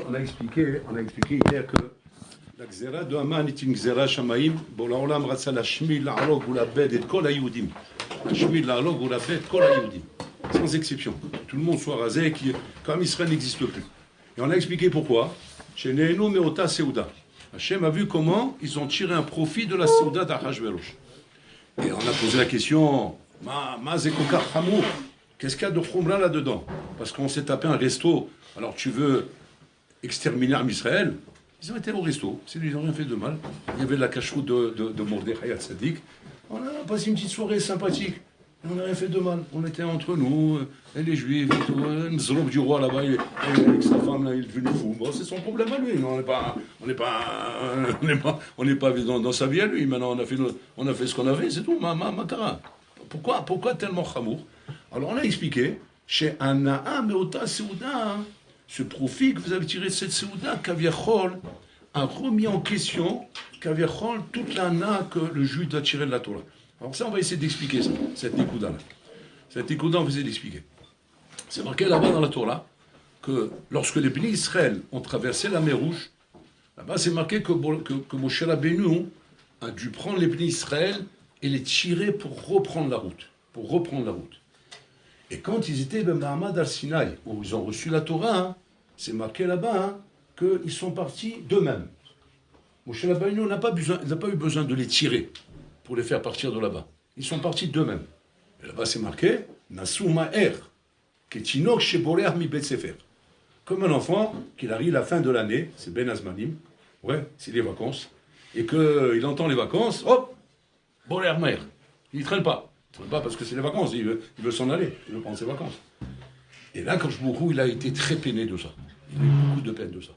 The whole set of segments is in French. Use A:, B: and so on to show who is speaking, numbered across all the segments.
A: On a expliqué hier que la Xéra de Haman est une Xéra Shamaïm. Bon, là, on l'a embrassé la Shmil, la Halog ou la Bed et Kol Ayoudim. La Shmil, la Halog ou la Bed, Kol Ayoudim. Sans exception. Tout le monde soit rasé, comme Israël n'existe plus. Et on a expliqué pourquoi. Chez Nehenu Meota Seuda. Hachem a vu comment ils ont tiré un profit de la Seuda d'Achashverosh. Et on a posé la question, Ma Zekokar Hamour, qu'est-ce qu'il y a de Khumra là-dedans? Parce qu'on s'est tapé un resto. Alors tu veux exterminer Israël? Ils ont été au resto, ils n'ont rien fait de mal. Il y avait la cacheroute de Mordechai Tzadik. On a passé une petite soirée sympathique. On n'a rien fait de mal. On était entre nous, et les Juifs, et tout. Mzrob du roi là-bas, avec sa femme, là, il est devenu fou. Bon, c'est son problème à lui. On n'est pas dans sa vie à lui. Maintenant, on a fait ce qu'on avait, c'est tout. Makara. Pourquoi tellement chamour? Alors, on a expliqué, chez Ana'a Meota Seuda, ce profit que vous avez tiré de cette Seuda, Kaviachol a remis en question, Kaviachol, toute l'ana que le juif a tiré de la Torah. Alors ça, on va essayer d'expliquer ça, cette Nikuda-là. Cette Nikuda, on va essayer d'expliquer. C'est marqué là-bas dans la Torah que lorsque les bénis Israël ont traversé la mer Rouge, là-bas c'est marqué que Moshe Rabbeinu a dû prendre les bénis Israël et les tirer pour reprendre la route. Et quand ils étaient dans Mahamad al-Sinaï, où ils ont reçu la Torah, c'est marqué là-bas qu'ils sont partis d'eux-mêmes. Moshe Rabbeinu n'a pas eu besoin de les tirer pour les faire partir de là-bas. Ils sont partis d'eux-mêmes. Et là-bas, c'est marqué Nassou Ma'er, Ketinok Sheborer mi Bet Sefer. Comme un enfant qu'il arrive à la fin de l'année, c'est Ben Azmanim, ouais, c'est les vacances, et qu'il entend les vacances, hop, Borer Ma'er. Il ne traîne pas. Il ne traîne pas parce que c'est les vacances, il veut s'en aller, il veut prendre ses vacances. Et là, Kadosh Baruch Hu, il a été très peiné de ça. Il a eu beaucoup de peine de ça.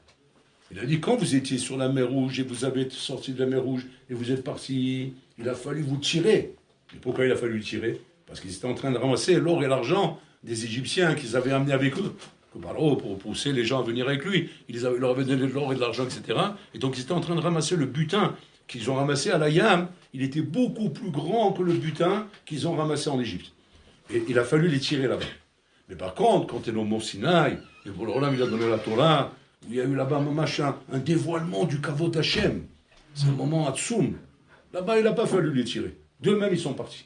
A: Il a dit, quand vous étiez sur la mer Rouge et vous avez sorti de la mer Rouge et vous êtes parti, il a fallu vous tirer. Et pourquoi il a fallu le tirer? Parce qu'ils étaient en train de ramasser l'or et l'argent des Égyptiens qu'ils avaient amenés avec eux. Pour pousser les gens à venir avec lui. Il leur avait donné de l'or et de l'argent, etc. Et donc ils étaient en train de ramasser le butin qu'ils ont ramassé à la Yam. Il était beaucoup plus grand que le butin qu'ils ont ramassé en Égypte. Et il a fallu les tirer là-bas. Mais par contre, quand il est au Mont Sinaï, et pour le il a donné la Torah, il y a eu là-bas un dévoilement du Kavod Hashem. C'est un moment Hatsoum. Là-bas, il n'a pas fallu les tirer. D'eux-mêmes, ils sont partis.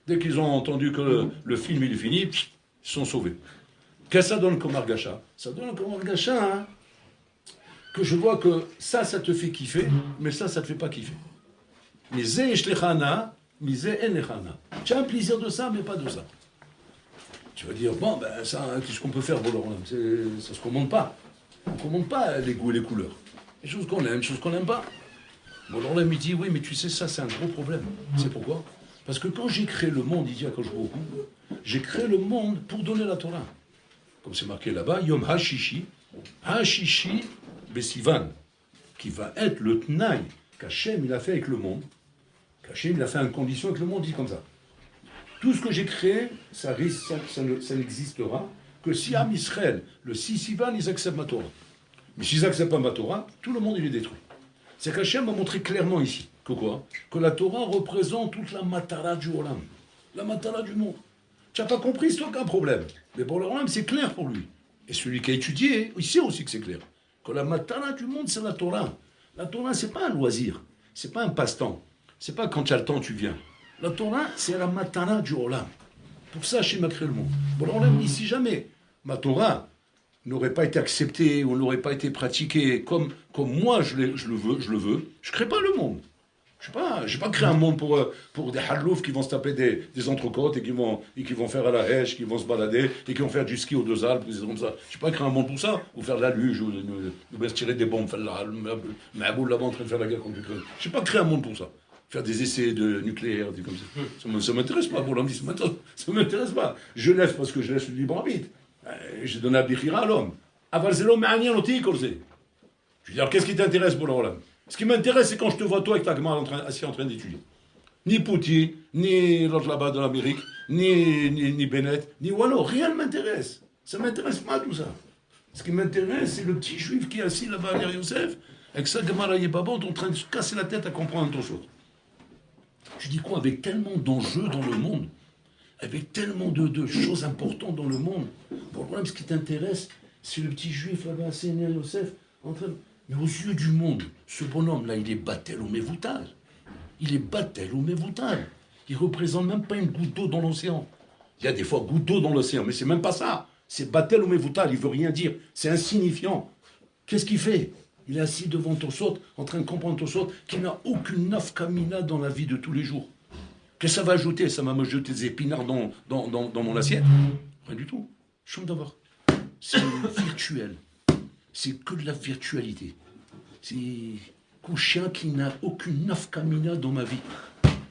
A: Dès qu'ils ont entendu que le film il est fini, ils sont sauvés. Qu'est-ce que ça donne comme argacha? Ça donne comme argacha que je vois que ça te fait kiffer, mais ça te fait pas kiffer. Misé eshlechana, misé enechana. Tu as un plaisir de ça, mais pas de ça. Tu vas dire, bon, ben ça, qu'est-ce qu'on peut faire, Boloram? Ça se commande pas. On ne commande pas les goûts et les couleurs. Les choses qu'on aime, les choses qu'on n'aime pas. Bon, alors là, il me dit, oui, mais tu sais, ça, c'est un gros problème. C'est pourquoi? Parce que quand j'ai créé le monde, il dit à Kadosh Baruch Hu, j'ai créé le monde pour donner la Torah. Comme c'est marqué là-bas, Yom HaShishi Besivan, qui va être le Tnaï qu'Hachem il a fait avec le monde. Qu'Hachem il a fait une condition avec le monde, dit comme ça. Tout ce que j'ai créé, ça n'existera que si Am Israël, le 6 Sivan, ils acceptent ma Torah. Mais s'ils n'acceptent pas ma Torah, tout le monde il est détruit. C'est qu'Hachem m'a montré clairement ici que quoi? Que la Torah représente toute la matara du Olam, la matara du monde. Tu n'as pas compris, c'est toi qui as un problème. Mais pour le Olam, c'est clair pour lui. Et celui qui a étudié, il sait aussi que c'est clair. Que la matara du monde, c'est la Torah. La Torah, c'est pas un loisir, c'est pas un passe-temps. C'est pas quand tu as le temps, tu viens. La Torah, c'est la matara du Olam. Pour ça, Hachem a créé le monde. Bon, alors là, si jamais ma Torah n'aurait pas été acceptée ou n'aurait pas été pratiquée comme moi je le veux, je ne crée pas le monde. Je n'ai pas créé un monde pour des halloufs qui vont se taper des entrecôtes et qui vont faire à la hache, qui vont se balader et qui vont faire du ski aux deux Alpes, des comme ça. Je n'ai pas créé un monde pour ça, ou faire de la luge, ou se tirer des bombes, faire la boule là-bas en train de faire la guerre contre l'Ukraine. Je n'ai pas créé un monde pour ça. Faire des essais de nucléaire, des comme ça. Ça ne m'intéresse pas, pour l'homme, ça ne m'intéresse pas. Je laisse parce que je laisse le libre arbitre. J'ai donné à Bichira à l'homme. Aval c'est l'homme, mais l'autre, comme c'est. Je veux dire, qu'est-ce qui t'intéresse pour l'homme? Ce qui m'intéresse, c'est quand je te vois toi avec ta gamin assis en train d'étudier. Ni Poutine, ni l'autre là-bas de l'Amérique, ni Bennett, ni Wallo, rien ne m'intéresse. Ça ne m'intéresse pas tout ça. Ce qui m'intéresse, c'est le petit juif qui est assis là-bas à Yosef, avec sa gamin et Babot, en train de se casser la tête à comprendre autre chose. Je dis quoi? Avec tellement d'enjeux dans le monde, avec tellement de choses importantes dans le monde, pour le problème, ce qui t'intéresse, C'est le petit juif là-bas, c'est Ner Yosef, en train de... Mais aux yeux du monde, ce bonhomme-là, il est Batel ou Mévoutal. Il est Batel ou Mévoutal. Il ne représente même pas une goutte d'eau dans l'océan. Il y a des fois goutte d'eau dans l'océan, mais c'est même pas ça. C'est Batel ou Mévoutal, il veut rien dire. C'est insignifiant. Qu'est-ce qu'il fait? Il est assis devant Tosot, en train de comprendre Tosot, qui n'a aucune nafkamina dans la vie de tous les jours. Qu'est-ce que ça va ajouter? Ça va me jeter des épinards dans mon assiette? Rien du tout. Chum d'avoir. C'est virtuel. C'est que de la virtualité. C'est un chien qui n'a aucune nafkamina dans ma vie.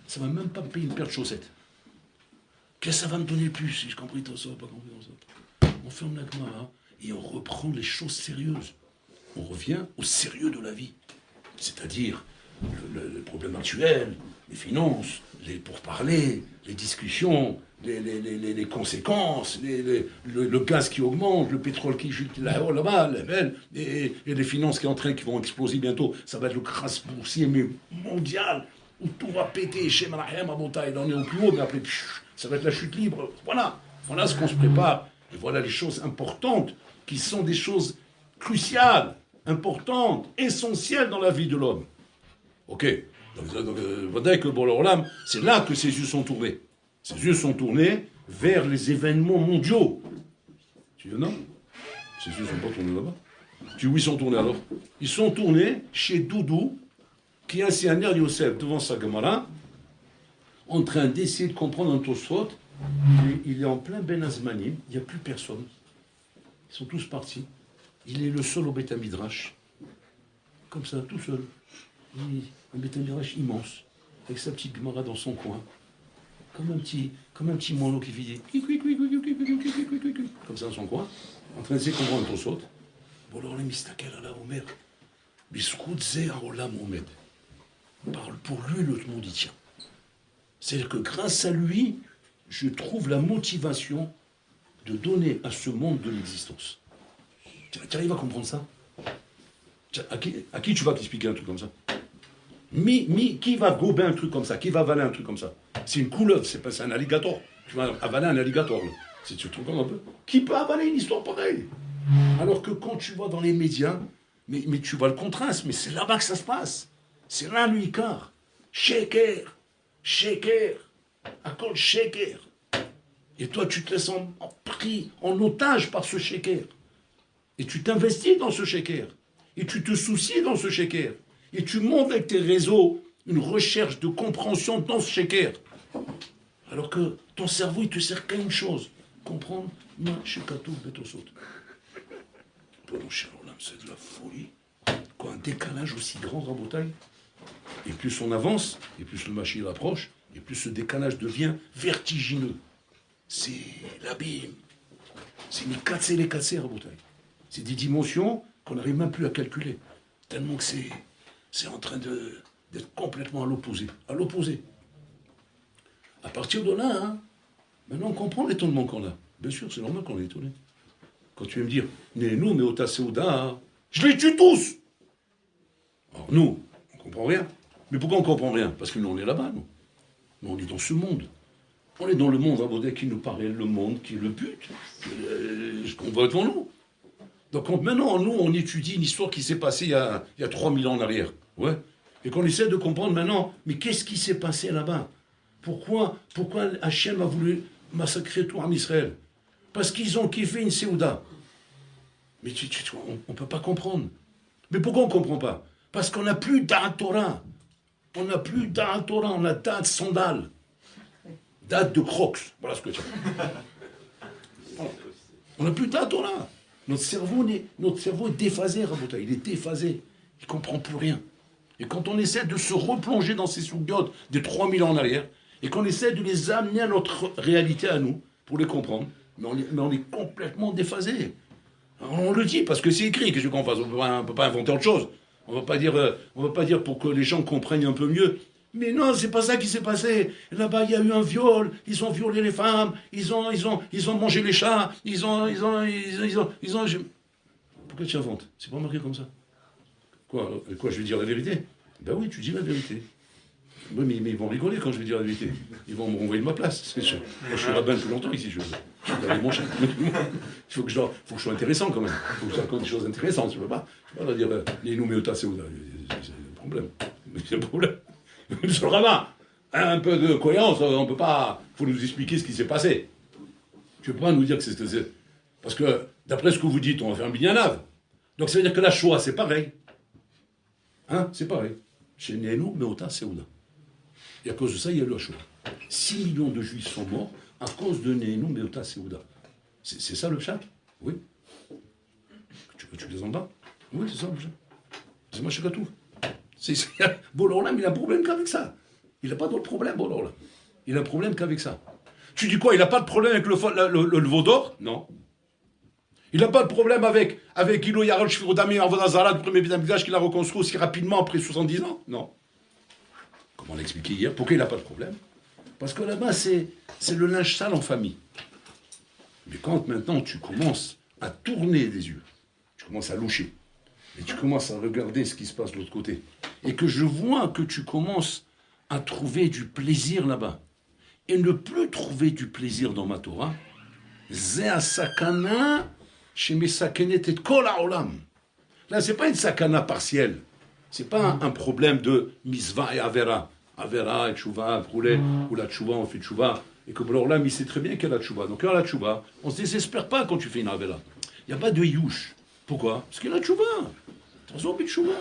A: Ça ne va même pas me payer une paire de chaussettes. Qu'est-ce que ça va me donner plus si je compris tout ça, pas compris tout ça? On ferme la Gemara et on reprend les choses sérieuses. On revient au sérieux de la vie. C'est-à-dire le problème actuel, les finances, les pourparlers, les discussions, les conséquences, le gaz qui augmente, le pétrole qui chute là-bas, et les finances qui vont exploser bientôt. Ça va être le crash boursier mais mondial, où tout va péter, chez Malahem, à Montaï, on est au plus haut, mais après, ça va être la chute libre. Voilà ce qu'on se prépare. Et voilà les choses importantes, qui sont des choses cruciales, importantes, essentielles dans la vie de l'homme. Ok. Donc, vous voyez que c'est là que ses yeux sont tournés. Ses yeux sont tournés vers les événements mondiaux. Tu dis non? Ses yeux ne sont pas tournés là-bas. Tu dis où ils sont tournés alors? Ils sont tournés chez Doudou, qui est assis à Ner Yosef devant sa Gemara, en train d'essayer de comprendre un Tosfot. Il est en plein Ben Azmanim, il n'y a plus personne. Ils sont tous partis. Il est le seul au Beth Midrash. Comme ça, tout seul. Un Beth Midrash immense, avec sa petite Gemara dans son coin. Comme un petit moineau qui vit comme ça dans son coin, en train d'essayer de comprendre un Tosfot. Bon, alors, les mistakel à la Omer. Bisrout Zé Olam Omed. Parle pour lui, le monde y tient. C'est-à-dire que grâce à lui, je trouve la motivation de donner à ce monde de l'existence. Tu arrives à comprendre ça? À qui tu vas t'expliquer un truc comme ça? Qui va gober un truc comme ça? Qui va avaler un truc comme ça? C'est une couleuvre, c'est un alligator. Tu vas avaler un alligator. Là. C'est tu te comprends un peu? Qui peut avaler une histoire pareille? Alors que quand tu vas dans les médias, mais tu vois le contraste, mais c'est là-bas que ça se passe. C'est là le Icar. Sheker, Akol Sheker. Et toi, tu te laisses pris en otage par ce Sheker. Et tu t'investis dans ce Sheker. Et tu te soucies dans ce Sheker. Et tu montes avec tes réseaux une recherche de compréhension dans ce Sheker. Alors que ton cerveau, il te sert qu'à une chose. Comprendre, moi, Shekatou, Betosot. C'est de la folie. Quoi, un décalage aussi grand en Bretagne. Et plus on avance, et plus le machine approche, et plus ce décalage devient vertigineux. C'est l'abîme. C'est une cassée les cassés en Bretagne. C'est des dimensions qu'on n'arrive même plus à calculer. Tellement que c'est en train d'être complètement à l'opposé. À l'opposé. À partir de là, maintenant on comprend l'étonnement qu'on a. Bien sûr, c'est normal qu'on est étonné. Quand tu vas me dire, nous, mais Ota Seouda, je les tue tous. Alors nous, on ne comprend rien. Mais pourquoi on ne comprend rien? Parce que nous, on est là-bas, nous. Mais on est dans ce monde. On est dans le monde, Rabodé, qui nous paraît le monde, qui est le but, ce qu'on voit devant nous. Donc maintenant, nous, on étudie une histoire qui s'est passée il y a 3000 ans en arrière. Ouais. Et qu'on essaie de comprendre maintenant, mais qu'est-ce qui s'est passé là-bas? Pourquoi Hachem a voulu massacrer tout en Israël? Parce qu'ils ont kiffé une Séouda. Mais on ne peut pas comprendre. Mais pourquoi on ne comprend pas? Parce qu'on n'a plus d'At Torah. On n'a plus d'At Torah, on a d'At sandales. D'At de crocs. Voilà ce que tu as. On n'a plus d'At Torah. Notre cerveau est déphasé, Rabotai. Il est déphasé. Il ne comprend plus rien. Et quand on essaie de se replonger dans ces soubiotes des 3000 ans en arrière, et qu'on essaie de les amener à notre réalité à nous, pour les comprendre, mais on est complètement déphasé. On le dit parce que c'est écrit, qu'est-ce qu'on fasse? On ne peut pas inventer autre chose. On ne va pas dire pour que les gens comprennent un peu mieux. Mais non, c'est pas ça qui s'est passé. Là-bas, il y a eu un viol. Ils ont violé les femmes. Ils ont mangé les chats. Ils ont. Pourquoi tu inventes? C'est pas marqué comme ça. Quoi, je vais dire la vérité? Ben oui, tu dis la vérité. Oui, mais ils vont rigoler quand je vais dire la vérité. Ils vont me renvoyer de ma place. Moi, je suis rabbin depuis longtemps ici. Je vais mon chien. Il faut que je sois intéressant quand même. Il faut que je raconte des choses intéressantes. Je ne peux pas leur dire les Nouméota, c'est un problème. C'est un problème. Monsieur le rabbin, un peu de cohérence. On peut pas. Il faut nous expliquer ce qui s'est passé. Tu ne peux pas nous dire que c'est ce que c'est. Parce que, d'après ce que vous dites, on va faire un bignanav. Donc ça veut dire que la Shoah, c'est pareil. Hein, c'est pareil. Chez Nénou, Meota, Seouda. Et à cause de ça, il y a eu la Shoah. 6 millions de Juifs sont morts à cause de Nénou, Meota, Seouda. C'est ça le chat? Oui. Tu les entends? Oui, c'est ça le chat. C'est moi, je suis tout. Bololam, il a un problème qu'avec ça. Il n'a pas d'autre problème, Bololam. Il a un problème qu'avec ça. Tu dis quoi? Il n'a pas de problème avec le veau d'or? Non. Il n'a pas de problème avec Ilo Yarol Shvirodami Avodazara, le premier village qu'il a reconstruit aussi rapidement après 70 ans? Non. Comme on l'a expliqué hier, pourquoi il n'a pas de problème? Parce que là-bas, c'est le linge sale en famille. Mais quand maintenant tu commences à tourner des yeux, tu commences à loucher, et tu commences à regarder ce qui se passe de l'autre côté, et que je vois que tu commences à trouver du plaisir là-bas, et ne plus trouver du plaisir dans ma Torah, Zé sakana chez mes sakenet et kol haolam. Là, c'est pas une sakana partielle. C'est pas un problème de misva et avera. Avera et tchouva, brûler, ou la tchouva, on fait tchouva. Et comme l'orlam, il sait très bien qu'il y a la tchouva. Donc, quand il y a la tchouva, on ne se désespère pas quand tu fais une avera. Il n'y a pas de youch. Pourquoi? Parce qu'il y a la tchouva. Attention, mais tchouva.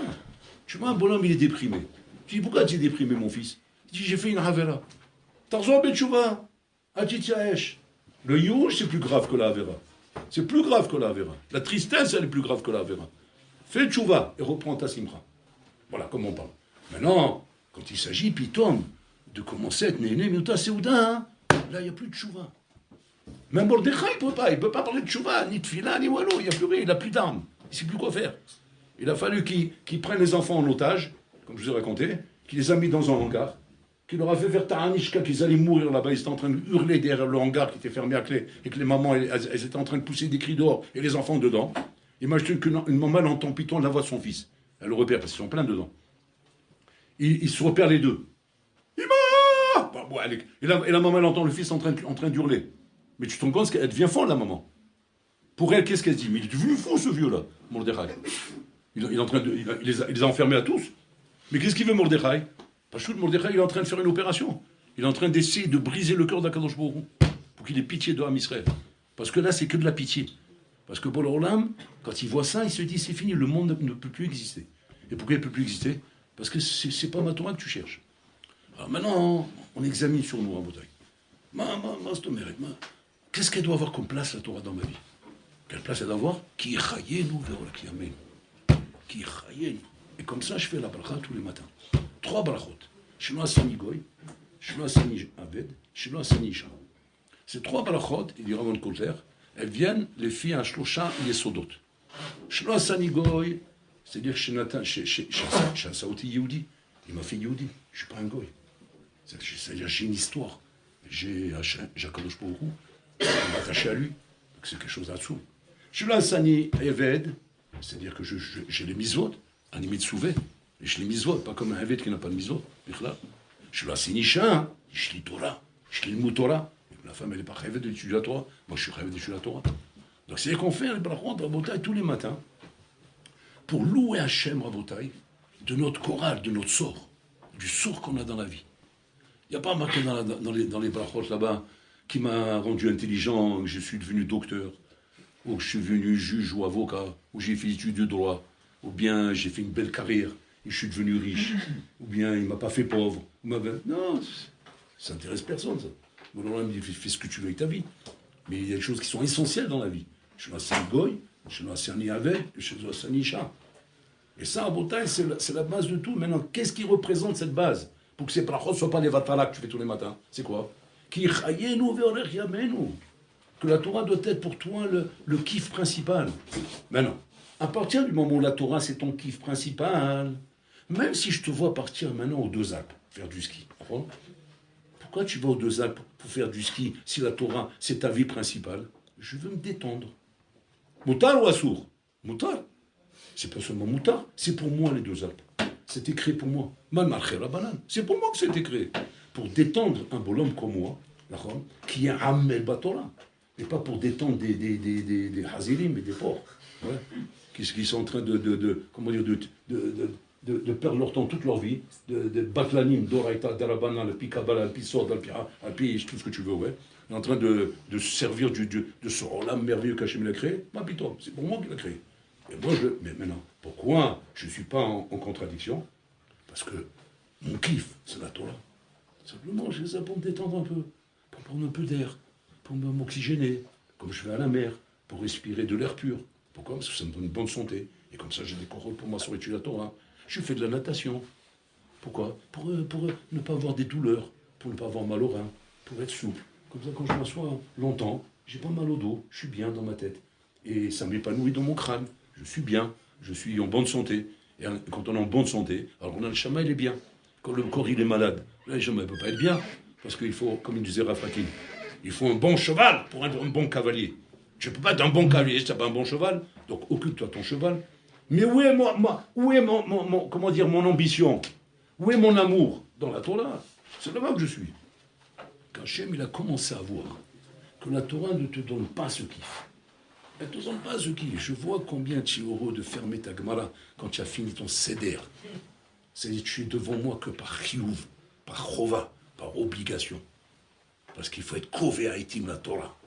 A: Tu vois, un bonhomme, il est déprimé. Tu dis, pourquoi tu es déprimé, mon fils? Il dit, j'ai fait une avera. Attention, mais tchouva. Atityaesh. Le youch, c'est plus grave que la avera. C'est plus grave que la avera. La tristesse, elle est plus grave que la avera. Fais tchouva et reprends ta simra. Voilà, comme on parle. Maintenant, quand il s'agit, pitom, de commencer à être néné, miuta seouda, hein, là, il n'y a plus de tchouva. Même Mordechai, il ne peut pas parler de tchouva, ni de fila, ni wallo, il n'y a plus rien, il n'a plus d'armes. Il ne sait plus quoi faire. Il a fallu qu'il prenne les enfants en otage, comme je vous ai raconté, qu'il les a mis dans un hangar, qu'il leur a fait faire Taranishka, qu'ils allaient mourir là-bas, ils étaient en train de hurler derrière le hangar qui était fermé à clé, et que les mamans, elles étaient en train de pousser des cris dehors, et les enfants dedans. Imagine qu'une maman, elle entend piton la voix de son fils. Elle le repère, parce qu'ils sont pleins dedans. Ils se repèrent les deux. Ima bah, bon, et la maman, elle entend le fils en train d'hurler. Mais tu te rends compte qu'elle devient folle, la maman. Pour elle, qu'est-ce qu'elle se dit? Mais il est devenu fou, ce vieux-là, Mordechai. Il est en train il les a enfermés à tous. Mais qu'est-ce qu'il veut, Mordechai? Parce que Mordechai, il est en train de faire une opération. Il est en train d'essayer de briser le cœur d'Akadosh Baruch Hu, pour qu'il ait pitié de Ham Israël. Parce que là, c'est que de la pitié. Parce que Bololam, quand il voit ça, il se dit, c'est fini, le monde ne peut plus exister. Et pourquoi il ne peut plus exister? Parce que c'est pas ma Torah que tu cherches. Alors maintenant, on examine sur nous en bataille. Qu'est-ce qu'elle doit avoir comme place, la Torah, dans ma vie? Quelle place elle doit avoir? Ki chayenu ve'ola ki amenu. Ki chayenu. Et comme ça, je fais la bracha tous les matins. 3 brachot. Shelo asani goy, shelo asani aved, shelo asani isha. Ces 3 brachot, il dit Ramon Kotler, elles viennent, les filles à Shlosha Yesodot. Shelo asani goy, c'est-à-dire que chez Saouti Yehudi, il m'a fait Yehudi, je ne suis pas un goy. C'est-à-dire j'ai une histoire. J'ai Akadosh Baruch Hu, je suis attaché à lui, donc c'est quelque chose là-dessous. Shelo asani eved, c'est-à-dire que j'ai les misvot, animé de souvé. Et je l'ai misvot, pas comme un Haved qui n'a pas de misvot. Je suis là, c'est Nisha, je lis Torah, je lis le Torah. La femme, elle n'est pas rêvée d'étudier la Torah. Moi, je suis rêvé d'étudier la Torah. Donc, c'est qu'on fait les brachot, Rabotai, tous les matins, pour louer Hachem, Rabotai, de notre chorale, de notre sort, du sort qu'on a dans la vie. Il n'y a pas marqué dans les brachot là-bas qui m'a rendu intelligent, que je suis devenu docteur, ou que je suis devenu juge ou avocat, ou j'ai fait études de droit, ou bien j'ai fait une belle carrière. Et je suis devenu riche, ou bien il ne m'a pas fait pauvre. Non, ça n'intéresse personne, ça. Bon, il dit, fais ce que tu veux avec ta vie. Mais il y a des choses qui sont essentielles dans la vie. Je suis un goy, je suis un avec, je suis un isha. Et ça, à Botaï, c'est la base de tout. Maintenant, qu'est-ce qui représente cette base? Pour que ces brachot ne soient pas les vatala que tu fais tous les matins. C'est quoi? Que la Torah doit être pour toi le kiff principal. Maintenant, à partir du moment où la Torah, c'est ton kiff principal, même si je te vois partir maintenant aux Deux Alpes, faire du ski, pourquoi tu vas aux Deux Alpes pour faire du ski si la Torah, c'est ta vie principale? Je veux me détendre. Moutar ou assour? Moutar. C'est pas seulement moutar, c'est pour moi les Deux Alpes. c'était créé pour moi. C'est pour moi que c'était créé. Pour détendre un bonhomme comme moi, qui est Ammel Batora. Et pas pour détendre des hazilim et des porcs. Ouais. Qui sont en train comment dire, de perdre leur temps toute leur vie, de batlanim, d'oraita, d'arabana, le pikabala, le pisor, le tout ce que tu veux, ouais. En train de se servir de ce rôle-là merveilleux qu'Hachem l'a créé. Ma pitoum, c'est pour moi qu'il l'a créé. Et moi, mais maintenant, pourquoi je ne suis pas en contradiction? Parce que mon kiff, c'est la Torah. Simplement, je fais ça pour me détendre un peu, pour prendre un peu d'air, pour m'oxygéner, comme je vais à la mer, pour respirer de l'air pur. Pourquoi? Parce que ça me donne une bonne santé. Et comme ça, j'ai des contrôles pour m'assurer étudier la Torah. Je fais de la natation. Pourquoi? Pour ne pas avoir des douleurs, pour ne pas avoir mal au rein, pour être souple. Comme ça, quand je m'assois longtemps, j'ai pas mal au dos, je suis bien dans ma tête. Et ça m'épanouit dans mon crâne. Je suis bien, je suis en bonne santé. Et quand on est en bonne santé, alors on a le shama, il est bien. Quand le corps, il est malade, là, le shama, il ne peut pas être bien. Parce qu'il faut, comme il disait Rafrakin, il faut un bon cheval pour être un bon cavalier. Tu ne peux pas être un bon cavalier si tu n'as pas un bon cheval. Donc occupe-toi ton cheval. Mais où est, comment dire, mon ambition? Où est mon amour? Dans la Torah. C'est là-bas que je suis. Quand Hachem, il a commencé à voir que la Torah ne te donne pas ce kiff. Elle ne te donne pas ce kiff. Je vois combien tu es heureux de fermer ta Gemara quand tu as fini ton seder. C'est-à-dire que tu es devant moi que par chiyuv, par chova, par obligation. Parce qu'il faut être kové haïtim la Torah.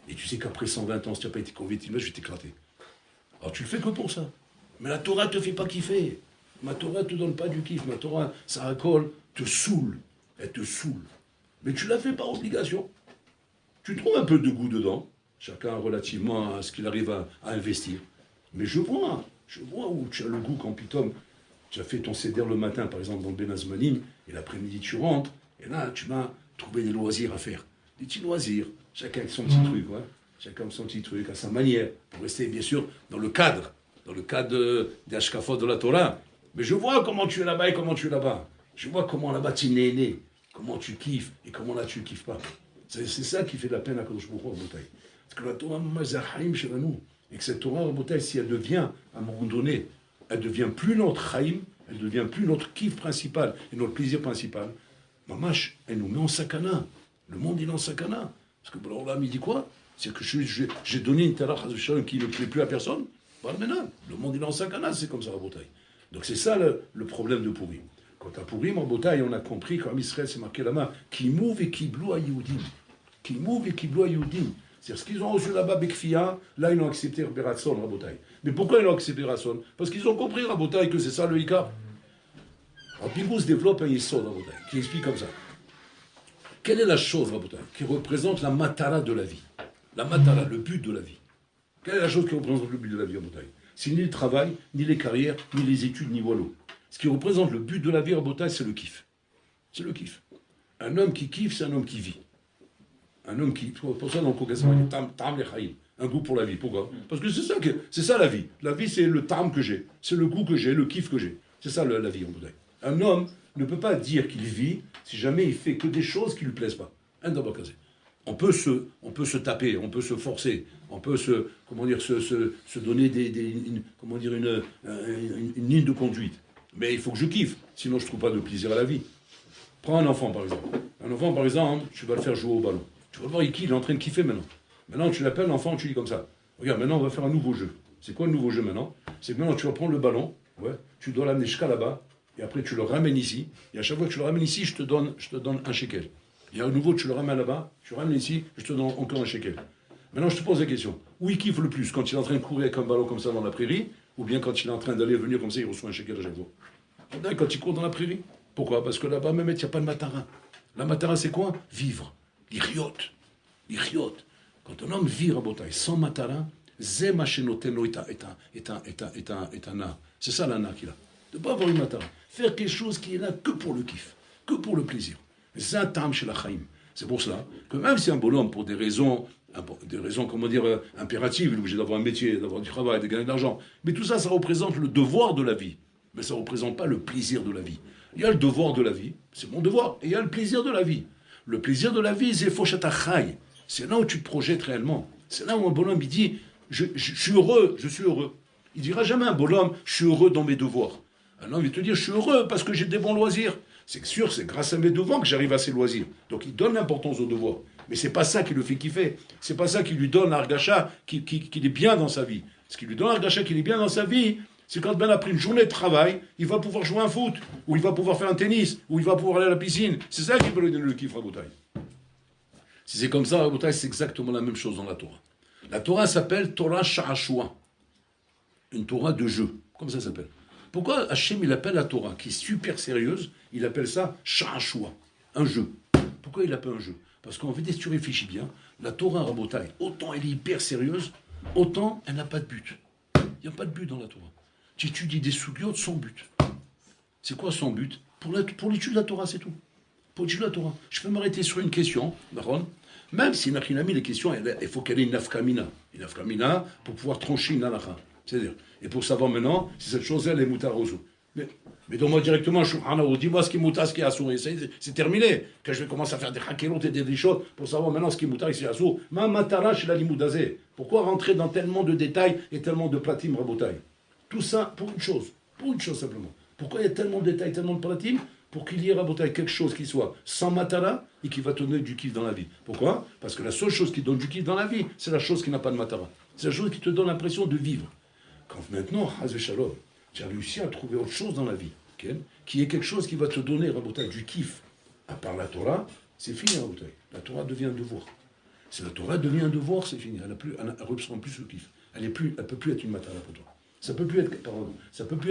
A: Et tu sais qu'après 120 ans, si tu n'as pas été kové haïtim, je vais t'éclater. Alors tu le fais que pour ça. Mais la Torah ne te fait pas kiffer. Ma Torah ne te donne pas du kiff. Ma Torah, ça racole, te saoule. Elle te saoule. Mais tu l'as fait par obligation. Tu trouves un peu de goût dedans, chacun relativement à ce qu'il arrive à investir. Mais je vois où tu as le goût quand Pitom, tu as fait ton céder le matin, par exemple, dans le Benazmanim, et l'après-midi tu rentres, et là tu m'as trouvé des loisirs à faire. Des petits loisirs, chacun avec son petit truc, ouais. Chacun avec son petit truc, à sa manière, pour rester bien sûr dans le cadre des Ashkafot de la Torah. Mais je vois comment tu es là-bas et comment tu es là-bas. Je vois comment là-bas tu es né. Comment tu kiffes et comment là tu ne kiffes pas. C'est ça qui fait de la peine à Kadosh Baruch Hu, Rabotai. Parce que la Torah, Mazahaim chez nous. Et que cette Torah, Rabotai, si elle devient, à un moment donné, elle devient plus notre Haïm, elle devient plus notre kiff principal et notre plaisir principal, Mamash, elle nous met en sakana. Le monde, il est en sakana. Parce que là, il dit quoi? C'est que j'ai donné une Torah qui ne plaît plus à personne. Maintenant, le monde, il est en sakana, c'est comme ça, Rabotai. Donc c'est ça le problème de Pourim. Quand à Pourim, en Botaï, on a compris qu'en Israël, c'est marqué là-bas, qui mouve et qui bloue à Yehudim. Qui mouve et qui bloue à Yehudim. C'est-à-dire, ce qu'ils ont reçu là-bas, Bekfia, là, ils l'ont accepté Beratson, Rabotaï. Mais pourquoi ils l'ont accepté Beratson? Parce qu'ils ont compris, Rabotaï, que c'est ça le Hika. Alors, Pibous développe un Yesod, Rabotaï, qui explique comme ça. Quelle est la chose, Rabotaï, qui représente la matara de la vie? La matara, le but de la vie. Quelle est la chose qui représente le but de la vie, Rabotaï? C'est ni le travail, ni les carrières, ni les études, ni Wallo. Ce qui représente le but de la vie, Rabotai, c'est le kiff. C'est le kiff. Un homme qui kiffe, c'est un homme qui vit. Un homme qui... Pour ça, dans le Kogasan, il y a tam le chaïm. Un goût pour la vie. Pourquoi? Parce que c'est ça la vie. La vie, c'est le tam que j'ai. C'est le goût que j'ai, le kiff que j'ai. C'est ça la vie, Rabotai. Un homme ne peut pas dire qu'il vit si jamais il fait que des choses qui ne lui plaisent pas. Un d'abakazé. On peut se taper, on peut se forcer, on peut se donner une ligne de conduite. Mais il faut que je kiffe, sinon je ne trouve pas de plaisir à la vie. Prends un enfant, par exemple. Un enfant, par exemple, tu vas le faire jouer au ballon. Tu vas le voir, il est en train de kiffer maintenant. Maintenant, tu l'appelles l'enfant, tu dis comme ça. Regarde, maintenant, on va faire un nouveau jeu. C'est quoi le nouveau jeu maintenant? C'est que maintenant, tu vas prendre le ballon, ouais, tu dois l'amener jusqu'à là-bas, et après, tu le ramènes ici. Et à chaque fois que tu le ramènes ici, je te donne un shekel. Et à nouveau, tu le ramènes là-bas, tu le ramènes ici, je te donne encore un shekel. Maintenant, je te pose la question. Où il kiffe le plus? Quand il est en train de courir avec un ballon comme ça dans la prairie, ou bien quand il est en train d'aller venir comme ça, il reçoit un shekel à chaque fois? Quand il court dans la prairie. Pourquoi? Parce que là-bas, même, il n'y a pas de matara. La matara, c'est quoi? Vivre. L'iriot. Quand un homme vit, Rabotai, sans matara, c'est ça l'ana qu'il a. De ne pas avoir une matara. Faire quelque chose qui est là que pour le kiff, que pour le plaisir. C'est un tam chez la chaim. C'est pour cela que même si un bonhomme, pour des raisons, comment dire, impératives, il est obligé d'avoir un métier, d'avoir du travail, de gagner de l'argent, mais tout ça, ça représente le devoir de la vie. Mais ça ne représente pas le plaisir de la vie. Il y a le devoir de la vie, c'est mon devoir, et il y a le plaisir de la vie. Le plaisir de la vie, c'est Foshatachai. C'est là où tu te projettes réellement. C'est là où un bonhomme, il dit, je suis heureux. Il dira jamais un bonhomme, je suis heureux dans mes devoirs. Un homme, il te dit, je suis heureux parce que j'ai des bons loisirs. C'est sûr, c'est grâce à mes devoirs que j'arrive à ces loisirs. Donc il donne l'importance aux devoirs. Mais c'est pas ça qui le fait kiffer. C'est pas ça qui lui donne l'argacha qu'il est bien dans sa vie. Ce qui lui donne l'argacha qu'il est bien dans sa vie, c'est quand Ben après une journée de travail, il va pouvoir jouer un foot, ou il va pouvoir faire un tennis, ou il va pouvoir aller à la piscine. C'est ça qui peut lui donner le kiff, Rabotai. Si c'est comme ça, Rabotai, c'est exactement la même chose dans la Torah. La Torah s'appelle Torah Sha'ashua. Une Torah de jeu. Comme ça s'appelle. Pourquoi Hachem, il appelle la Torah, qui est super sérieuse, il appelle ça Sha'ashua, un jeu. Pourquoi il l'appelle un jeu? Parce qu'en fait, si tu réfléchis bien, la Torah Rabotai, autant elle est hyper sérieuse, autant elle n'a pas de but. Il n'y a pas de but dans la Torah. Tu étudies des sougiotes sans but. C'est quoi sans but? Pour l'étude de la Torah, c'est tout. Pour l'étude de la Torah. Je peux m'arrêter sur une question, Baron. Même si Nachinami, les questions, il faut qu'elle ait une nafkamina. Une nafkamina pour pouvoir trancher une halakha. C'est-à-dire, et pour savoir maintenant si cette chose-là est mutarosu. Mais donne-moi directement, dis-moi ce qui est mutar, ce qui est assour. C'est terminé. Quand je vais commencer à faire des hakelot et des choses pour savoir maintenant ce qui est mutar et ce qui est assour. Ma matara chez la limoudazé. Pourquoi rentrer dans tellement de détails et tellement de pratim rabotai? Tout ça pour une chose. Pour une chose simplement. Pourquoi il y a tellement de détails, tellement de pratim? Pour qu'il y ait rabotai quelque chose qui soit sans matara et qui va te donner du kiff dans la vie. Pourquoi? Parce que la seule chose qui donne du kiff dans la vie, c'est la chose qui n'a pas de matara. C'est la chose qui te donne l'impression de vivre. Quand maintenant, Hazé Shalom, tu as réussi à trouver autre chose dans la vie, okay, qui est quelque chose qui va te donner, Rabotai, du kiff, à part la Torah, c'est fini, Rabotai. La Torah devient un devoir. Si la Torah devient un devoir, c'est fini. Elle ne représente plus le kiff. Elle ne peut plus être une matara pour toi. Ça peut plus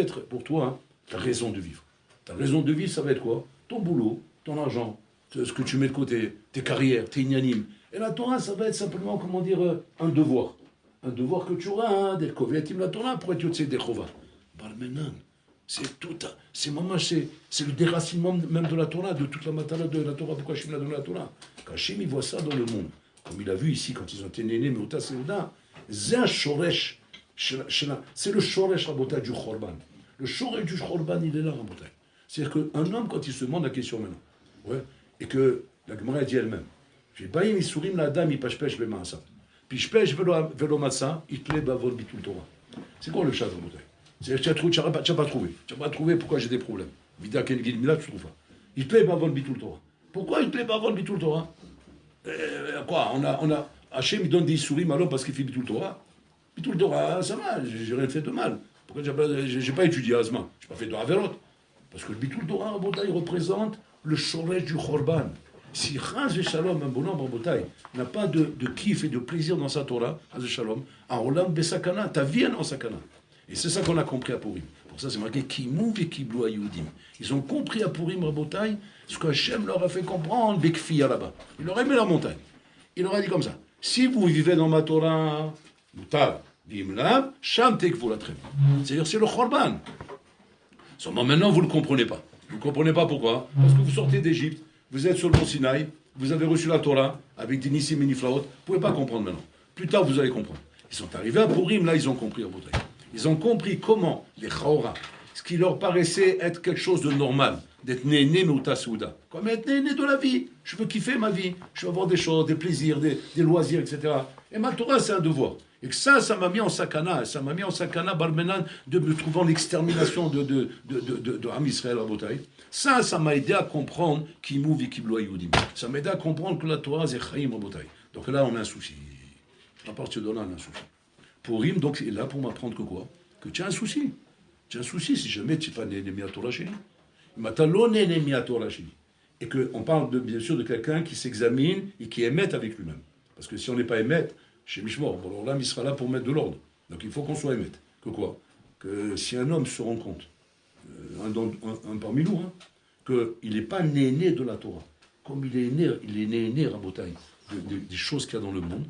A: être pour toi hein, ta raison de vivre. Ta raison de vivre, ça va être quoi? Ton boulot, ton argent, ce que tu mets de côté, tes carrières, tes ignanimes. Et la Torah, ça va être simplement, comment dire, un devoir. Un devoir que tu auras, hein, d'être kovéatim la Torah pour être yotzei dechova. Barmenan, c'est tout, c'est le déracinement même de la Torah, de toute la matala de la Torah. Pourquoi Hachem l'a donné la Torah? Quand Hachem il voit ça dans le monde, comme il a vu ici quand ils ont été nés, mais au Tasséouda, c'est un shoresh, c'est le shoresh rabotai du Chorban. Le shoresh du Chorban, il est là, rabotai. C'est-à-dire qu'un homme, quand il se demande la question maintenant, ouais, et que la Gemara dit elle-même, j'ai pas mis sourim la dame, il pêche le maasa. Puis je pêche velo matza, il plaît bavol bitul Torah. C'est quoi le chat de bouteille? Tu n'as pas trouvé. Tu n'as pas trouvé pourquoi j'ai des problèmes. Vida ken gilmila, tu ne trouves pas. Il plaît bavol bitul Torah. Pourquoi il plaît bavol bitul Torah? Quoi Hachem il donne des souris à l'homme parce qu'il fait bitul Torah. Bitul Torah, ça va, j'ai rien fait de mal. Pourquoi j'ai pas étudié Azma? Je n'ai pas fait de Averot. Parce que le bitul Torah, bouteille, représente le shoresh du Chorban. Si Chaz et Shalom, un bonhomme Rabotai, n'a pas de kiff et de plaisir dans sa Torah, Chaz et Shalom, en Olam Besakana, ta vie est en Sakana. Et c'est ça qu'on a compris à Purim. Pour ça, c'est marqué Kimouv et Kiblu Ayudim. Ils ont compris à Purim Rabotai ce qu'Hachem leur a fait comprendre, Bekfiya là-bas. Il leur a aimé la montagne. Il leur a dit comme ça si vous vivez dans ma Torah, Mutav, Vimlav, Sham Tekvu la Trem. C'est-à-dire, c'est le Chorban. Seulement maintenant, vous ne le comprenez pas. Vous ne comprenez pas pourquoi? Parce que vous sortez d'Égypte. Vous êtes sur le mont Sinaï, vous avez reçu la Torah avec des Nissim et Niflaot, vous ne pouvez pas comprendre maintenant. Plus tard, vous allez comprendre. Ils sont arrivés à Purim, là, ils ont compris. Ils ont compris comment les Chaora, ce qui leur paraissait être quelque chose de normal, d'être né Meuta Souda, comme être né de la vie. Je veux kiffer ma vie, je veux avoir des choses, des plaisirs, des loisirs, etc. Et ma Torah, c'est un devoir. Et que ça m'a mis en sakana, Balmenan, de me trouvant l'extermination de Am Israël à Botaï. Ça m'a aidé à comprendre qui mouve et qui bloie Yudim. Ça m'a aidé à comprendre que la Torah, c'est Chaim à Botaï. Donc là, on a un souci. À partir de là, on a un souci. Purim, donc, est là pour m'apprendre que quoi? Que tu as un souci. Tu as un souci si jamais tu n'es pas né à Torah chez lui. Et qu'on parle bien sûr de quelqu'un qui s'examine et qui émette avec lui-même. Parce que si on n'est pas émette, chez Mishmor, alors là, il sera là pour mettre de l'ordre. Donc il faut qu'on soit émette. Que quoi? Que si un homme se rend compte, un parmi nous, hein, qu'il n'est pas né de la Torah, comme il est né Rabotai, des choses qu'il y a dans le monde,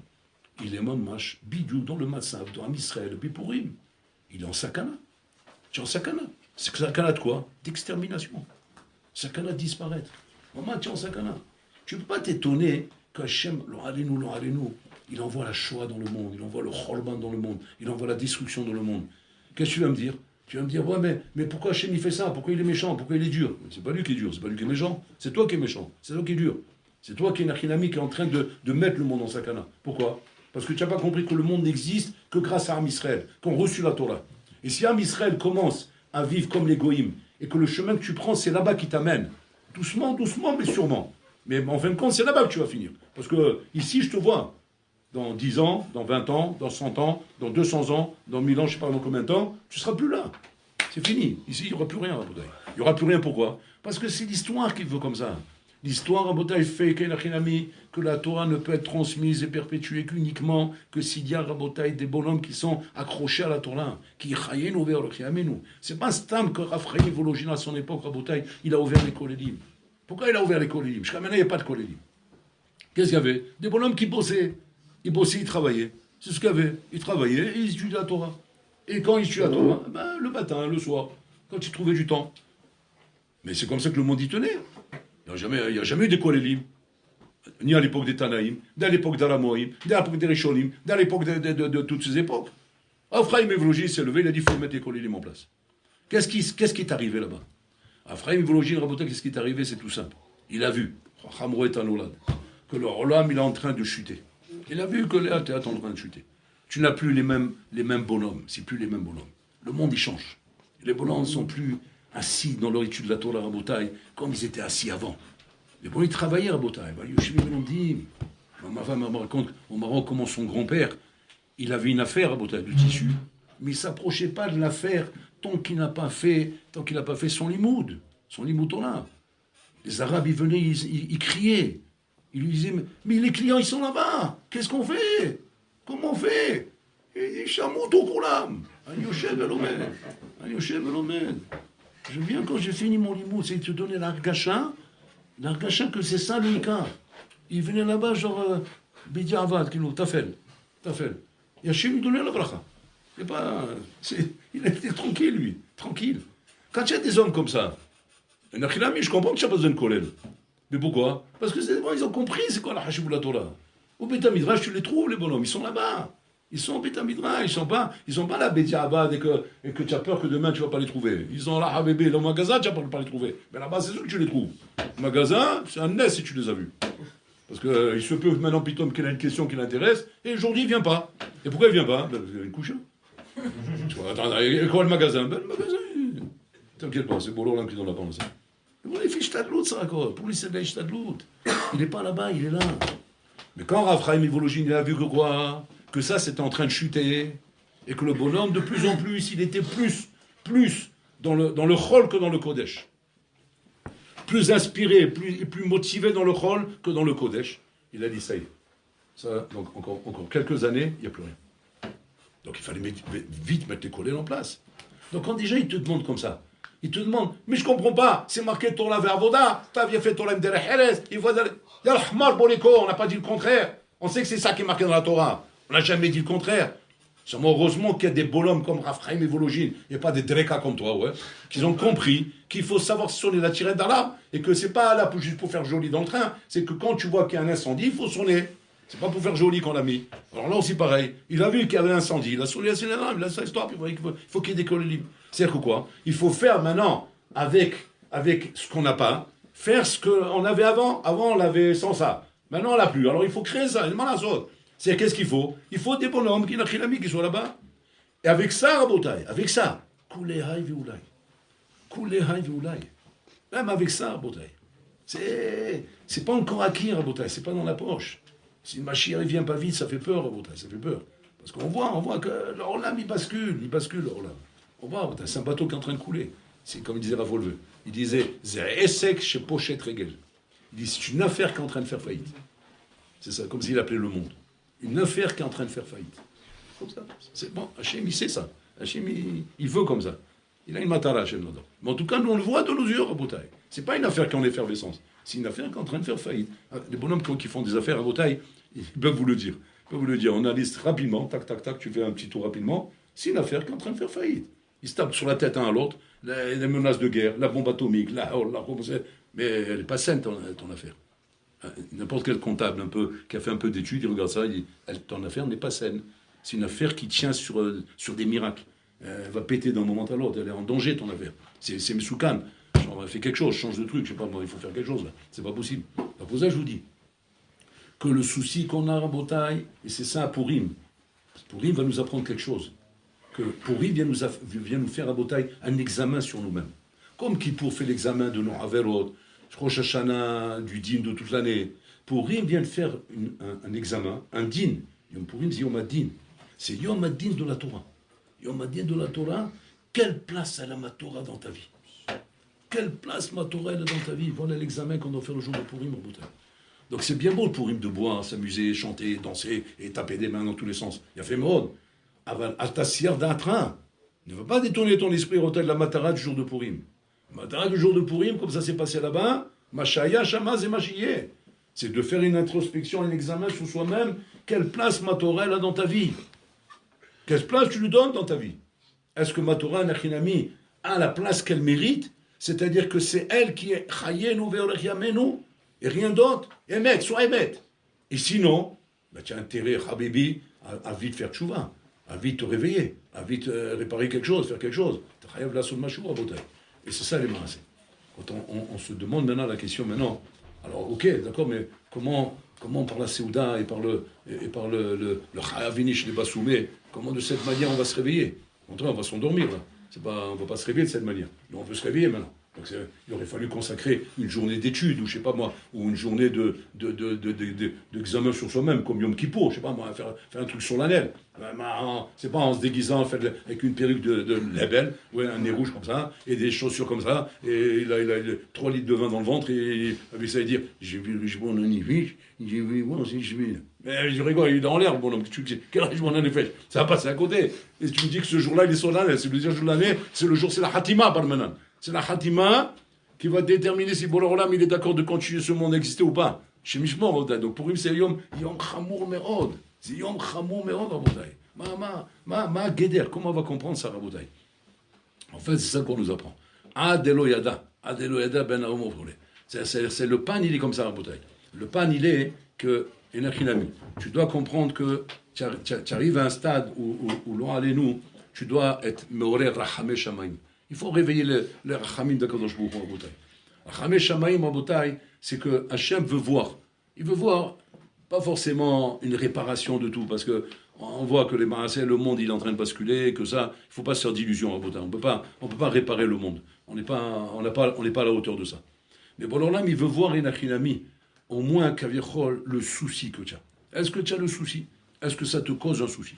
A: il est mamash, bidou, dans le Matzav, dans Israël, puis Purim. Il est en sakana. Tu es en sakana. C'est sakana de quoi? D'extermination. Sakana de disparaître. Maman, tu es en sakana. Tu ne peux pas t'étonner qu'Hachem, l'Oralenu, il envoie la Shoah dans le monde, il envoie le Chorban dans le monde, il envoie la destruction dans le monde. Qu'est-ce que tu vas me dire? Tu vas me dire, ouais, mais pourquoi Hachem il fait ça? Pourquoi il est méchant? Pourquoi il est dur? C'est pas lui qui est dur, c'est pas lui qui est méchant. C'est toi qui es méchant, c'est toi qui es dur. C'est toi qui es Nachinami qui est en train de mettre le monde en sakana. Pourquoi? Parce que tu n'as pas compris que le monde n'existe que grâce à Am Israël, qu'on reçu la Torah. Et si Am Israël commence à vivre comme les goïms, et que le chemin que tu prends, c'est là-bas qui t'amène. Doucement, doucement, mais sûrement. Mais en fin de compte, c'est là-bas que tu vas finir. Parce que ici, je te vois. Dans 10 ans, dans 20 ans, dans 100 ans, dans 200 ans, dans 1000 ans, je ne sais pas dans combien de temps, tu ne seras plus là. C'est fini. Ici, il n'y aura plus rien à Rabotai. Il n'y aura plus rien, pourquoi? Parce que c'est l'histoire qui veut comme ça. L'histoire, Rabotai, fait que la Torah ne peut être transmise et perpétuée qu'uniquement que s'il y a, Rabotai, des bonhommes qui sont accrochés à la Torah, qui chayen ouvert le chiamenu. C'est pas Stam que Raphaël Vologine à son époque, Rabotai, il a ouvert les kolélim. Pourquoi il a ouvert les kolélim? Jusqu'à maintenant, il n'y a pas de kolélim. Qu'est-ce qu'il y avait? Des bonhommes qui bossaient. Ils bossaient, ils travaillaient. C'est ce qu'il y avait. Ils travaillaient et ils étudiaient la Torah. Et quand ils étudiaient la Torah, ben, le matin, le soir, quand ils trouvaient du temps. Mais c'est comme ça que le monde y tenait. Il n'y a jamais eu des kolélim. Ni à l'époque des Tanaïm, ni à l'époque d'Aramoïm, ni à l'époque des Rishonim, ni à l'époque de toutes ces époques. Ephraim Evlogi s'est levé, il a dit il faut mettre les kolélim en place. Qu'est-ce qui est arrivé là-bas? Ephraim Evlogi, Rabotai, qu'est-ce qui est arrivé? C'est tout simple. Il a vu, que le Olam, il est en train de chuter. Il a vu que Léa est en train de chuter. Tu n'as plus les mêmes bonhommes. C'est plus les mêmes bonhommes. Le monde, il change. Les bonhommes ne sont plus assis dans leur étude de la Torah à Rabotai comme ils étaient assis avant. Les bonhommes, ils travaillaient à Rabotai. On dit, ma femme me raconte au Maroc comment son grand-père, il avait une affaire à Rabotai de tissu, mais il ne s'approchait pas de l'affaire tant qu'il n'a pas fait son limoud Torah. Les Arabes, ils venaient, ils criaient. Il lui disait, mais les clients, ils sont là-bas. Qu'est-ce qu'on fait? Comment on fait? Il dit, Shamout au Koulam. Yoshev Elomed. Je viens quand j'ai fini mon limoud, c'est de te donner l'argacha que c'est ça le Ika. Il venait là-bas, genre, Bidi Avad, Tafel. Et Hachem lui donnait la bracha. Il était tranquille, lui. Tranquille. Quand il y a des hommes comme ça, je comprends que tu n'as pas besoin de collègue. Mais pourquoi? Parce que ils ont compris c'est quoi la Hashib ou la Torah. Au Beth Midrash, tu les trouves, les bonhommes, ils sont là-bas. Ils sont au Beth Midrash, ils sont pas là, Beti Abad, et que tu as peur que demain tu ne vas pas les trouver. Ils sont là, Habébé, le magasin, tu ne vas pas les trouver. Mais là-bas, c'est sûr que tu les trouves. Le magasin, c'est un nez si tu les as vus. Parce qu'il se peut maintenant, Pitom, qu'il a une question qui l'intéresse, et aujourd'hui, il ne vient pas. Et pourquoi il ne vient pas? Parce qu'il a une couche. Attends, quoi le magasin? Le magasin, t'inquiète pas, c'est Bolo qui donne la parole. Pour lui, il fait de ça encore. Pour lui, c'est de l'autre. Il n'est pas là-bas, il est là. Mais quand Raphaël Mivologine, il a vu que quoi? Que ça, c'était en train de chuter. Et que le bonhomme, de plus en plus, il était plus dans le Chol que dans le Kodesh. Plus inspiré, plus motivé dans le Chol que dans le Kodesh. Il a dit ça y est. Ça, donc encore quelques années, il n'y a plus rien. Donc il fallait vite mettre les collègues en place. Donc quand déjà il te demande comme ça, il te demande, mais je comprends pas, c'est marqué Torah Vervoda, t'as bien fait Torah Mdere Heres, il faut dire, Yal Hmar Boleko, on n'a pas dit le contraire. On sait que c'est ça qui est marqué dans la Torah. On n'a jamais dit le contraire. Seulement, heureusement qu'il y a des bonhommes comme Raphaël et Vologine, il n'y a pas des Dreka comme toi, ouais, qui ont compris qu'il faut savoir sonner la tirette d'alarme et que c'est pas là juste pour faire joli dans le train, c'est que quand tu vois qu'il y a un incendie, il faut sonner. C'est pas pour faire joli qu'on l'a mis. Alors là aussi pareil, il a vu qu'il y avait un incendie, il a sonné l'alarme, il a sa histoire, puis il faut qu'il y ait des collègues libres. C'est-à-dire que quoi? Il faut faire maintenant, avec ce qu'on n'a pas, faire ce qu'on avait avant. Avant, on l'avait sans ça. Maintenant, on l'a plus. Alors il faut créer ça. C'est qu'est-ce qu'il faut? Il faut des bonhommes qui soient là-bas. Et avec ça, Rabotai, avec ça, Kulehai Viulai. Même avec ça, Rabotai. C'est pas encore acquis, Rabotai, c'est pas dans la poche. Si le Mashiach ne vient pas vite, ça fait peur, Rabotai, ça fait peur. Parce qu'on voit que l'Orlam, il bascule l'Orlam. On voit, c'est un bateau qui est en train de couler. C'est comme il disait Ravolveux. Il disait, Zéesek chez Pochet Regel. Il dit, c'est une affaire qui est en train de faire faillite. C'est ça, comme s'il appelait le monde. Une affaire qui est en train de faire faillite. Comme ça. C'est bon, Hachem, il sait ça. Hachem, il veut comme ça. Il a une matara, Hachem, là-dedans. Mais en tout cas, nous, on le voit de nos yeux, Rabotai. C'est pas une affaire qui est en effervescence. C'est une affaire qui est en train de faire faillite. Les bonhommes qui font des affaires à Rabotai, ils peuvent vous le dire. On analyse rapidement, tac, tac, tac, tu fais un petit tour rapidement. C'est une affaire qui est en train de faire faillite. Ils se tapent sur la tête un à l'autre, les menaces de guerre, la bombe atomique, mais elle n'est pas saine, ton affaire. N'importe quel comptable qui a fait un peu d'études, il regarde ça, il dit, ton affaire n'est pas saine. C'est une affaire qui tient sur des miracles. Elle va péter d'un moment à l'autre, elle est en danger, ton affaire. C'est Mesoukan. On va faire quelque chose, change de truc, je sais pas, il faut faire quelque chose là. C'est pas possible. Alors pour ça, je vous dis que le souci qu'on a à Rabotai, et c'est ça Pourim va nous apprendre quelque chose. que Pourri vient nous faire à Botaï un examen sur nous-mêmes. Comme Kippour fait l'examen de nos Averot, Rosh Hashanah, du din de toute l'année, Pourri vient de faire un examen, un din. Yom Purim, c'est Yom Adin. C'est Yom Adin de la Torah. Yom Adin de la Torah, quelle place a la ma Torah dans ta vie? Quelle place ma Torah elle a dans ta vie? Voilà l'examen qu'on doit faire le jour de Purim au Botaï. Donc c'est bien beau le Purim de boire, s'amuser, chanter, danser et taper des mains dans tous les sens. Il y a fait mode. Atassier d'un train. Ne va pas détourner ton esprit au de la Matara du jour de Purim. Matara du jour de Purim, comme ça s'est passé là-bas, Machaya, Shamaz et Machiyeh. C'est de faire une introspection, un examen sur soi-même. Quelle place ma Torah elle a dans ta vie? Quelle place tu lui donnes dans ta vie? Est-ce que ma Torah, Nachinami, a la place qu'elle mérite? C'est-à-dire que c'est elle qui est Chayenu ve'orech et rien d'autre. Emet, soit Emet. Et sinon, tu as intérêt, Habibi, à vite faire tchouva, à vite te réveiller, à vite réparer quelque chose, faire quelque chose. Tu as la soul machou à Botaï. Et c'est ça les maasés. Quand on se demande maintenant la question maintenant, alors ok, d'accord, mais comment par la Séouda et par le Chayavinish des Bassoumé, comment de cette manière on va se réveiller? On va s'endormir là. On ne va pas se réveiller de cette manière. Mais on peut se réveiller maintenant. Donc il aurait fallu consacrer une journée d'études, ou je sais pas moi, ou une journée d'examen sur soi-même, comme Yom Kippour, je sais pas moi, faire un truc sur l'année. C'est pas en se déguisant avec une perruque de label, ouais, un nez rouge comme ça, et des chaussures comme ça, et il a 3 litres de vin dans le ventre, et avec ça, il dire j'ai vu le Richemont en Yviche, j'ai vu, bon, c'est je vais. Mais je rigole, il est dans l'air, bon homme, quel Richemont en effet, ça va passer à côté. Et tu me dis que ce jour-là, il est sur l'année, c'est le deuxième jour de l'année, c'est la Hatima par maintenant. C'est la Hatima qui va déterminer si Borolam il est d'accord de continuer ce monde à exister ou pas. Chez Mishmor, donc pour lui c'est Yom Chamour Merod. C'est Yom Chamour Merod, Rabotai. Ma Geder, comment on va comprendre ça, Rabotai? En fait, c'est ça qu'on nous apprend. Adelo Yada ben Aomo. C'est le pan, il est comme ça, Rabotai. Le pan, il est que, tu dois comprendre que tu arrives à un stade où l'on allait nous, tu dois être Meoré Rachamé Shamaim. Il faut réveiller le Rachamim d'Akadosh Baruch Hu Rabotai. Rachamé Shamaim Rabotai, c'est que Hachem veut voir. Il veut voir pas forcément une réparation de tout, parce que on voit que le monde il est en train de basculer, que ça, il faut pas se faire d'illusions Rabotai. On peut pas réparer le monde. On n'est pas à la hauteur de ça. Mais Borolam, il veut voir Enachinami, au moins Kavichol, le souci que tu as. Est-ce que tu as le souci? Est-ce que ça te cause un souci?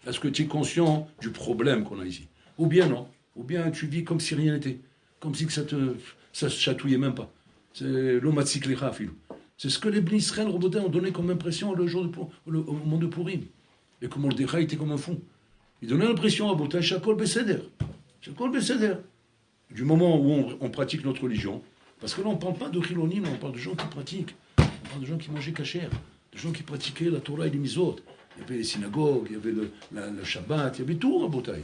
A: Est-ce que tu es conscient du problème qu'on a ici? Ou bien non? Ou bien tu vis comme si rien n'était, comme si ça se chatouillait même pas. C'est l'omatziklecha, filou. C'est ce que les Bnei Israël Robotin ont donné comme impression au monde de Purim. Et comme on le décrit, était comme un fou. Il donnait l'impression à Botin, Shakol Beseder. Shakol Beseder. Du moment où on pratique notre religion, parce que là on ne parle pas de Chilonim, on parle de gens qui pratiquent. On parle de gens qui mangeaient kasher, de gens qui pratiquaient la Torah et les Mizot. Il y avait les synagogues, il y avait le Shabbat, il y avait tout à Botaï.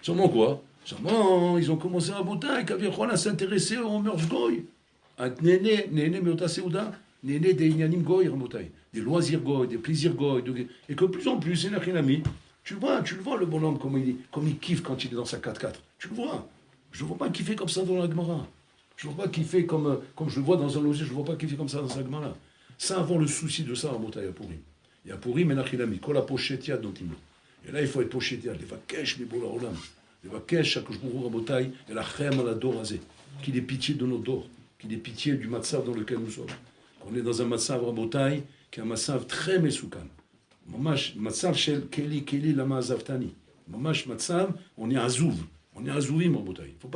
A: Seulement quoi? Seulement, ils ont commencé à Botaï, à s'intéresser aux mœurs goy. À Néné, mais au Tasséouda, Néné des Inyanim goy, des loisirs goy, des plaisirs goy. Et que de plus en plus, c'est Nachinami. Tu le vois le bonhomme, comme il kiffe quand il est dans sa 4x4. Tu le vois. Je ne vois pas kiffer comme ça dans la Gemara. Je ne vois pas kiffer comme je le vois dans un logis, je ne vois pas kiffer comme ça dans sa Gemara. Ça, avant le souci de ça, à Botaï, à Pourri. Il y a Pourri, mais Nachinami. Quand la pochetia dont il me. Et là, il faut être pochetia. Les vakesh, les bola olam. Les vakesh, chaque jour, à Botaï, et la chem à la dorazé. Qu'il ait pitié de nos dors. Qu'il ait pitié du matzav dans lequel nous sommes. On est dans un matzav à Botaï, qui est un matzav très mesoukan. Mamash, matzav shel keli lama azavtani. Mamash matzav, on est azouv. On est azouvim en Botaï. Faut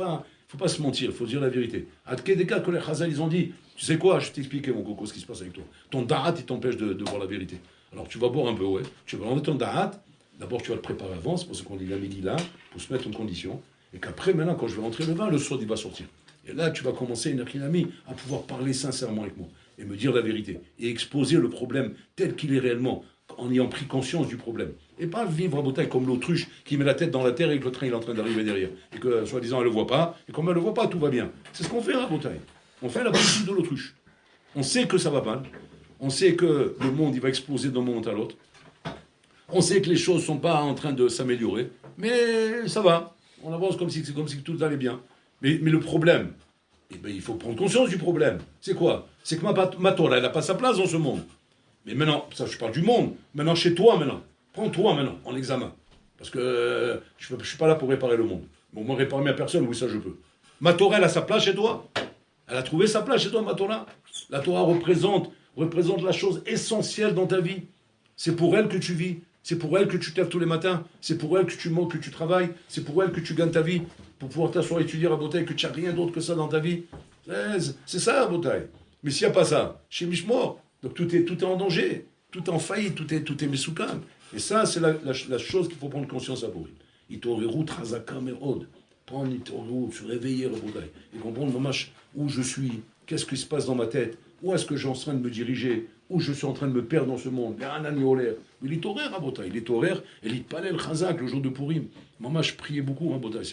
A: pas se mentir, il faut dire la vérité. À Kedeka, que les Chazal, ils ont dit, tu sais quoi, je vais t'expliquer, mon coco, ce qui se passe avec toi. Ton da'at, il t'empêche de voir la vérité. Alors tu vas boire un peu, ouais. Tu vas enlever ton da'at. D'abord, tu vas le préparer avant, c'est pour ça qu'on dit la Megillah, pour se mettre en condition. Et qu'après, maintenant, quand je vais rentrer le vin, le soir, il va sortir. Et là, tu vas commencer, une ami, à pouvoir parler sincèrement avec moi. Et me dire la vérité. Et exposer le problème tel qu'il est réellement, en ayant pris conscience du problème. Et pas vivre à Botaï comme l'autruche qui met la tête dans la terre et que le train il est en train d'arriver derrière. Et que, soi-disant, elle ne le voit pas. Et comme elle ne le voit pas, tout va bien. C'est ce qu'on fait à Botaï. On fait la politique de l'autruche. On sait que ça va mal. On sait que le monde, il va exploser d'un moment à l'autre. On sait que les choses ne sont pas en train de s'améliorer. Mais ça va. On avance comme si tout allait bien. Mais le problème, eh ben, il faut prendre conscience du problème. C'est quoi? C'est que ma Torah, elle n'a pas sa place dans ce monde. Mais maintenant, ça je parle du monde. Maintenant, chez toi, maintenant. Prends-toi maintenant en examen. Parce que je ne suis pas là pour réparer le monde. Bon, moi, réparer ma personne, oui, ça je peux. Ma Torah, elle a sa place chez toi. Elle a trouvé sa place chez toi, ma Torah. La Torah représente la chose essentielle dans ta vie. C'est pour elle que tu vis. C'est pour elle que tu te lèves tous les matins. C'est pour elle que tu montes, que tu travailles. C'est pour elle que tu gagnes ta vie. Pour pouvoir t'asseoir et étudier à Rabotai, que tu n'as rien d'autre que ça dans ta vie. C'est ça, Rabotai. Mais s'il n'y a pas ça, chez Mishmor, donc tout est en danger. Tout est en faillite. Tout est mesoukan. Et ça, c'est la chose qu'il faut prendre conscience à Purim. Itoreru Trazaka Merod. Prendre Itoreru, se réveiller, Rabotai. Et comprendre, mamash, où je suis, qu'est-ce qui se passe dans ma tête, où est-ce que je suis en train de me diriger, où je suis en train de me perdre dans ce monde. Il est horaire, Rabotai. Il est horaire, et il est palais le Chazak, le jour de Purim. Maman, je priais beaucoup, Rabotai.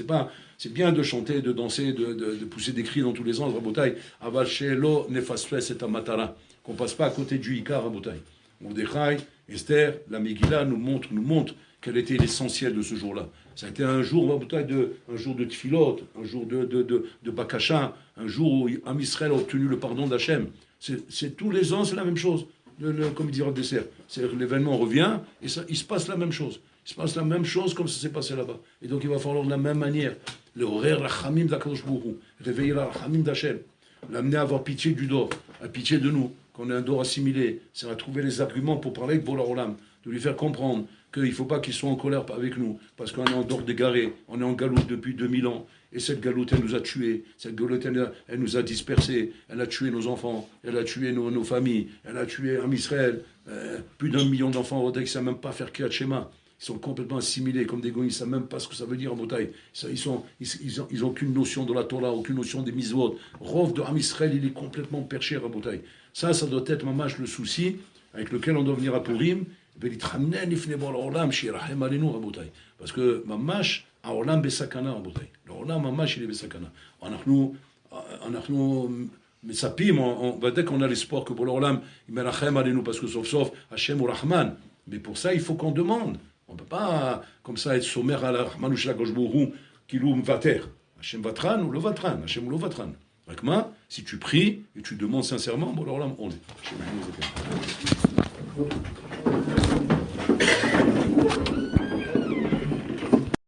A: C'est bien de chanter, de danser, de pousser des cris dans tous les sens, Rabotai. Aval shelo nefasfes et amatara. Qu'on passe pas à côté du Ikar, Rabotai. Mordechai, Esther, la Megillah nous montre quel était l'essentiel de ce jour-là. Ça a été un jour, un jour de Tfilot, un jour de Bakasha, un jour où Am Israël a obtenu le pardon d'Hachem. C'est tous les ans, c'est la même chose. Comme il dira le dessert. C'est-à-dire que l'événement revient et il se passe la même chose. Il se passe la même chose comme ça s'est passé là-bas. Et donc il va falloir de la même manière. Le horaire, la Chamim d'Akadosh Bourou, réveiller la Chamim d'Hachem, l'amener à avoir pitié du Dor, à pitié de nous, qu'on ait un Dor assimilé. C'est à trouver les arguments pour parler avec Bola Olam, de lui faire comprendre qu'il ne faut pas qu'ils soient en colère avec nous, parce qu'on est en dehors d'égaré, on est en galoute depuis 2000 ans, et cette galoute, elle nous a tués, cette galoute, elle nous a dispersés, elle a tué nos enfants, elle a tué nos familles, elle a tué Am Israël, plus d'1 million d'enfants au qui ne savent même pas faire Kriyat Shema, ils sont complètement assimilés comme des goïs, ils ne savent même pas ce que ça veut dire en Botaï, ils n'ont aucune notion de la Torah, aucune notion des mitzvot, Rov de Am Israël, il est complètement perché à Botaï. Ça doit être, mamash, le souci avec lequel on doit venir à Purim, parce que mamash העולם בסכנה, רבותיי. העולם ממש יהיה בסכנה. אנחנו מצפים, ודאי qu'on a l'espoir que pour l'Olam, il מרחם עלינו, parce que sauf sauf, Hachem ou Rahman. Mais pour ça, il faut qu'on demande. On ne peut pas, comme ça, être sommaire à la Rahman ou Shel HaKadosh Baruch Hu, Kilou Mvater. Hachem Vatran ou le Vatran. Hachem ou le Vatran. Si tu pries et tu demandes sincèrement, bon l'Olam, on est.